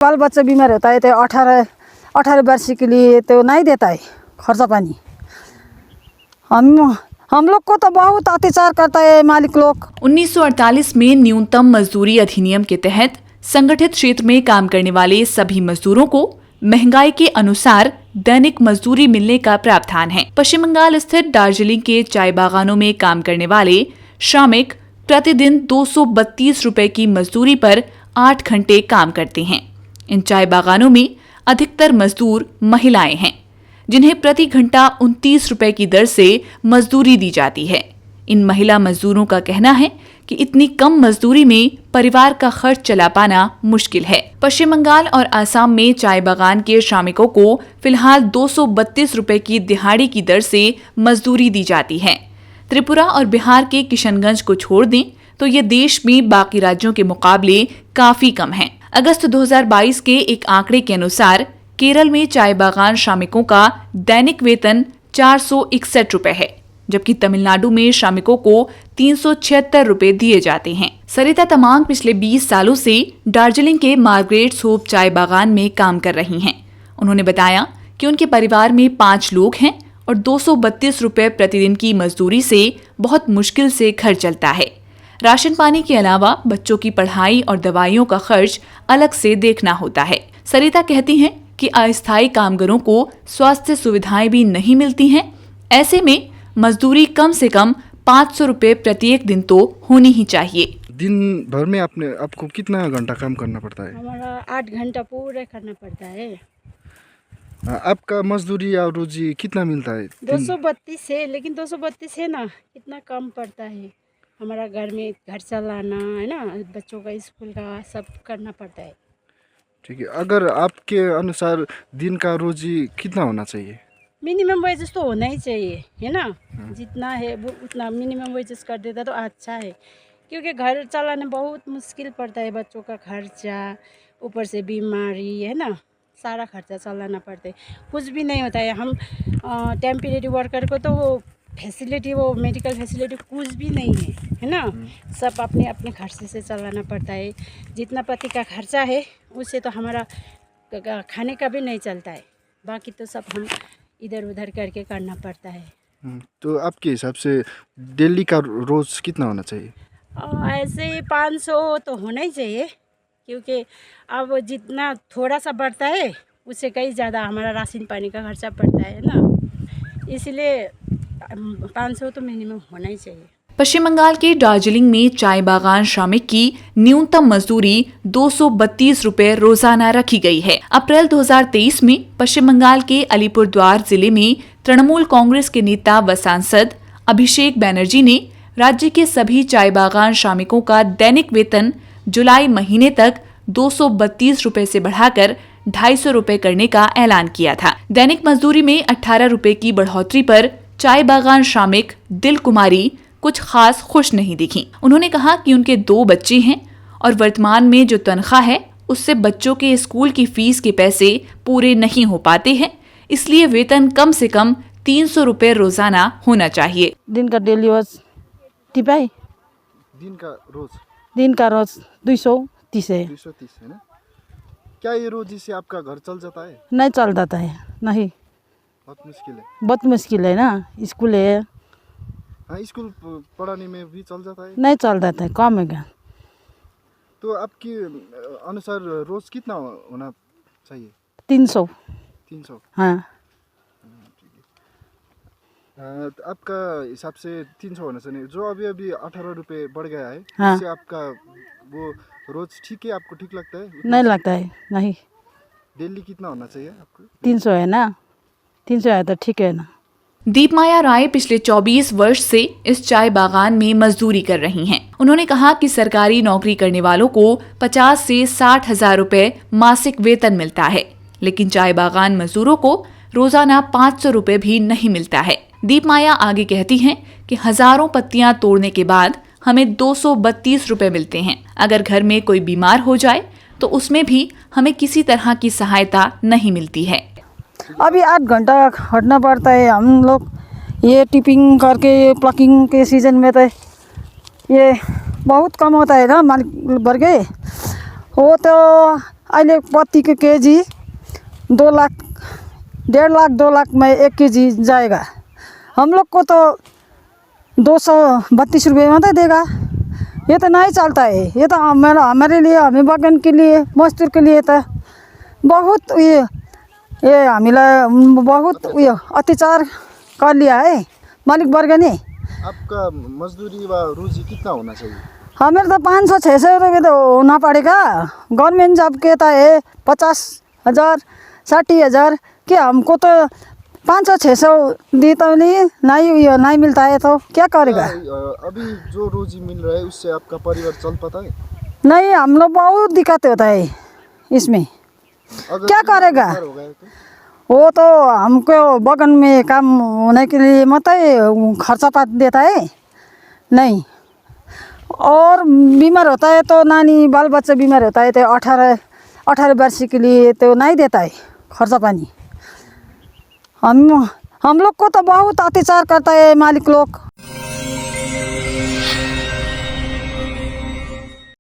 बाल बच्चा बीमार होता है तो 18 वर्ष के लिए तो नहीं देता है खर्चा पानी। हम लोग को तो बहुत अत्याचार करता है मालिक लोग। 1948 में न्यूनतम मजदूरी अधिनियम के तहत संगठित क्षेत्र में काम करने वाले सभी मजदूरों को महंगाई के अनुसार दैनिक मजदूरी मिलने का प्रावधान है। पश्चिम बंगाल स्थित दार्जिलिंग के चाय बागानों में काम करने वाले श्रमिक प्रतिदिन 232 रुपए की मजदूरी पर 8 घंटे काम करते हैं। इन चाय बागानों में अधिकतर मजदूर महिलाएं हैं, जिन्हें प्रति घंटा 29 रुपए की दर से मजदूरी दी जाती है। इन महिला मजदूरों का कहना है कि इतनी कम मजदूरी में परिवार का खर्च चला पाना मुश्किल है। पश्चिम बंगाल और आसाम में चाय बागान के श्रमिकों को फिलहाल 232 रुपए की दिहाड़ी की दर से मजदूरी दी जाती है। त्रिपुरा और बिहार के किशनगंज को छोड़ दें तो ये देश में बाकी राज्यों के मुकाबले काफी कम है। अगस्त 2022 के एक आंकड़े के अनुसार केरल में चाय बागान श्रमिकों का दैनिक वेतन 461 रुपए है, जबकि तमिलनाडु में श्रमिकों को 376 रुपए दिए जाते हैं। सरिता तमांग पिछले 20 सालों से दार्जिलिंग के मार्गरेट्स होप चाय बागान में काम कर रही हैं। उन्होंने बताया कि उनके परिवार में 5 लोग हैं और 232 रुपए प्रतिदिन की मजदूरी से बहुत मुश्किल से घर चलता है। राशन पानी के अलावा बच्चों की पढ़ाई और दवाइयों का खर्च अलग से देखना होता है। सरिता कहती हैं कि अस्थायी कामगारों को स्वास्थ्य सुविधाएं भी नहीं मिलती हैं। ऐसे में मजदूरी कम से कम 500 रुपए प्रत्येक दिन तो होनी ही चाहिए। दिन भर में आपको कितना घंटा काम करना पड़ता है? हमारा 8 घंटा पूरा करना पड़ता है। आपका मजदूरी और रोजी कितना मिलता है? 232 है, लेकिन 232 है ना, इतना कम पड़ता है। हमारा घर में घर चलाना है ना, बच्चों का स्कूल का सब करना पड़ता है। ठीक है, अगर आपके अनुसार दिन का रोजी कितना होना चाहिए? मिनिमम वेजेस तो होना ही चाहिए, है ना। जितना है वो उतना मिनिमम वेजेस कर देता तो अच्छा है, क्योंकि घर चलाना बहुत मुश्किल पड़ता है। बच्चों का खर्चा, ऊपर से बीमारी, है ना, सारा खर्चा चलाना पड़ता है। कुछ भी नहीं होता है। हम टेम्परेरी वर्कर को तो वो फैसिलिटी, वो मेडिकल फैसिलिटी कुछ भी नहीं है ना। सब अपने अपने खर्चे से चलाना पड़ता है। जितना पति का खर्चा है उससे तो हमारा खाने का भी नहीं चलता है। बाकी तो सब हम इधर उधर करके करना पड़ता है। तो आपके हिसाब से डेली का रोज कितना होना चाहिए? ऐसे 500 तो होना ही चाहिए, क्योंकि अब जितना थोड़ा सा बढ़ता है उससे कई ज़्यादा हमारा राशन पानी का खर्चा पड़ता है ना, इसलिए 500 तो मिनिमम होना ही चाहिए। पश्चिम बंगाल के दार्जिलिंग में चाय बागान श्रमिक की न्यूनतम मजदूरी 232 रुपए रोजाना रखी गई है। अप्रैल 2023 में पश्चिम बंगाल के अलीपुरद्वार जिले में तृणमूल कांग्रेस के नेता व सांसद अभिषेक बैनर्जी ने राज्य के सभी चाय बागान श्रमिकों का दैनिक वेतन जुलाई महीने तक 232 रुपए से बढ़ाकर 250 रुपए करने का ऐलान किया था। दैनिक मजदूरी में 18 रुपए की बढ़ोतरी पर चाय बागान श्रमिक दिल कुमारी कुछ खास खुश नहीं दिखी। उन्होंने कहा कि उनके 2 बच्चे हैं और वर्तमान में जो तनख्वाह है उससे बच्चों के स्कूल की फीस के पैसे पूरे नहीं हो पाते हैं, इसलिए वेतन कम से कम 300 रुपए रोजाना होना चाहिए। दिन का डेली वाज टिपाई, दिन का रोज 230 है। 230 है ना? क्या ये रोजी से आपका घर चल जाता है? नहीं चल जाता है, नहीं, बहुत मुश्किल है। बहुत मुश्किल है ना। स्कूल है, हाँ, स्कूल पढ़ाने में भी चल जाता है? नहीं चल जाता है, कम है क्या। तो आपके अनुसार रोज कितना होना चाहिए? 300। 300? हाँ, तो आपका हिसाब से 300 होना चाहिए। जो अभी 18 रुपये बढ़ गया है, हाँ। इससे आपका वो रोज ठीक है? आपको ठीक लगता है? नहीं लगता है, नहीं। डेली कितना होना चाहिए आपको? 300 है ना, 300 है तो ठीक है ना। दीपमाया राय पिछले 24 वर्ष से इस चाय बागान में मजदूरी कर रही हैं। उन्होंने कहा कि सरकारी नौकरी करने वालों को 50 से 60 हजार रुपए मासिक वेतन मिलता है, लेकिन चाय बागान मजदूरों को रोजाना 500 रुपए भी नहीं मिलता है। दीपमाया आगे कहती हैं कि हजारों पत्तियां तोड़ने के बाद हमें 232 रुपए मिलते हैं। अगर घर में कोई बीमार हो जाए तो उसमें भी हमें किसी तरह की सहायता नहीं मिलती है। अभी 8 घंटा खटना पड़ता है हम लोग। ये टिपिंग करके प्लकिंग के सीज़न में तो ये बहुत कम होता है ना मालिक वर्ग। वो तो अहिले पत्ती के केजी 2 लाख 1.5 लाख 2 लाख में 1 केजी जाएगा। हम लोग को तो 232 रुपये में तो देगा। ये तो नहीं चलता है। ये तो हमारे लिए, हमें बगान के लिए, मजदूर के लिए तो बहुत ये हामीलाई बहुत अत्याचार कर लिया है मालिक वर्ग ने। आपका मजदूरी व रोजी कितना होना चाहिए? हमें तो 500-600 रुपये तो होना पड़ेगा। गवर्नमेंट जॉब के तो है 50,000 60,000 कि हमको तो 500-600 दी तो नहीं मिलता है तो क्या करेगा? अभी जो रोजी मिल रहा है उससे आपका परिवार चल पाता है? नहीं, हम लोग बहुत दिक्कत होता है इसमें। अगर क्या करेगा? हो गया तो? वो तो हमको बगान में काम होने के लिए मत खर्चा पात देता है नहीं। और बीमार होता है तो नानी बाल बच्चा बीमार होता है तो 18 वर्ष के लिए तो नहीं देता है खर्चा पानी। हम लोग को तो बहुत अत्याचार करता है मालिक लोग।